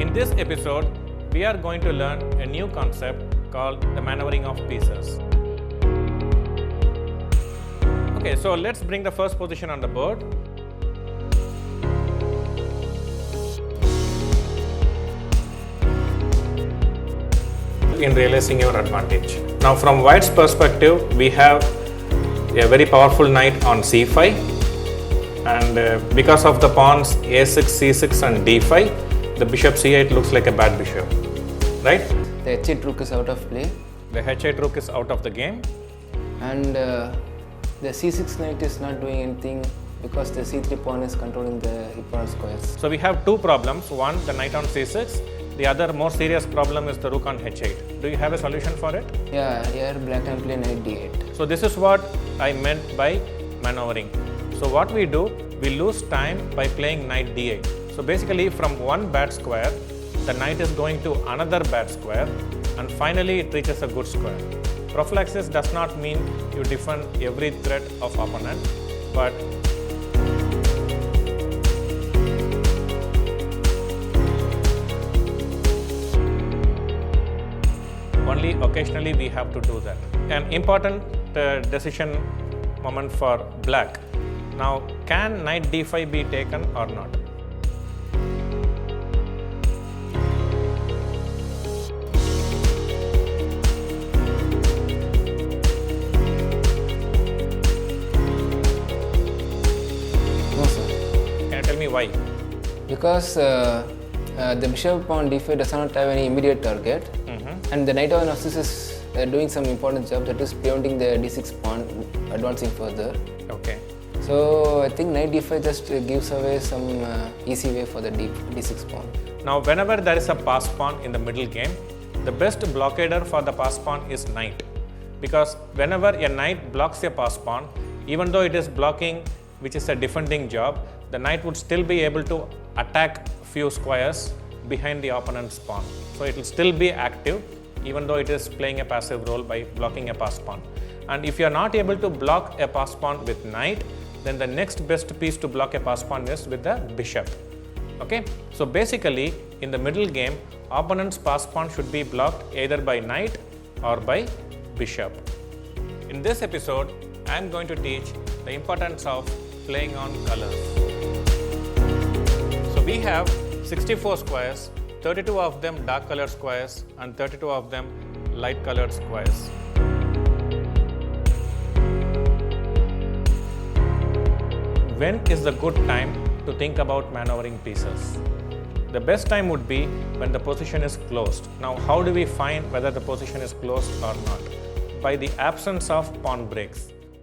In this episode, we are going to learn a new concept called the maneuvering of pieces. Okay, so let's bring the first position on the board. In realizing your advantage. Now from white's perspective, we have a very powerful knight on c5, and because of the pawns a6, c6 and d5, the bishop c8 looks like a bad bishop, right? The h8 rook is out of play, The h8 rook is out of the game. and the c6 knight is not doing anything because the c3 pawn is controlling the opponent's squares. So we have two problems. One, the knight on c6. The other more serious problem is the rook on h8. Do you have a solution for it? Yeah, here black can play knight d8. So this is what I meant by maneuvering. So what we do, we lose time by playing knight d8. So basically from one bad square, the knight is going to another bad square, and finally it reaches a good square. Prophylaxis does not mean you defend every threat of opponent, but only occasionally we have to do that. An important decision moment for black. Now, can knight d5 be taken or not? No, sir. Can you tell me why? Because the bishop on d5 does not have any immediate target, and the knight on f6 is doing some important job, that is preventing the d6 pawn advancing further. Okay. So I think knight d5 just gives away some easy way for the d6 pawn. Now, whenever there is a pass pawn in the middle game, the best blockader for the pass pawn is knight. Because whenever a knight blocks a pass pawn, even though it is blocking, which is a defending job, the knight would still be able to attack few squares behind the opponent's pawn. So it will still be active, even though it is playing a passive role by blocking a pass pawn. And if you are not able to block a pass pawn with knight, then the next best piece to block a pass pawn is with the bishop. Okay, so basically in the middle game, opponent's pass pawn should be blocked either by knight or by bishop. In this episode, I am going to teach the importance of playing on colors. So we have 64 squares, 32 of them dark colored squares and 32 of them light colored squares. When is the good time to think about maneuvering pieces? The best time would be when the position is closed. Now, how do we find whether the position is closed or not? By the absence of pawn breaks.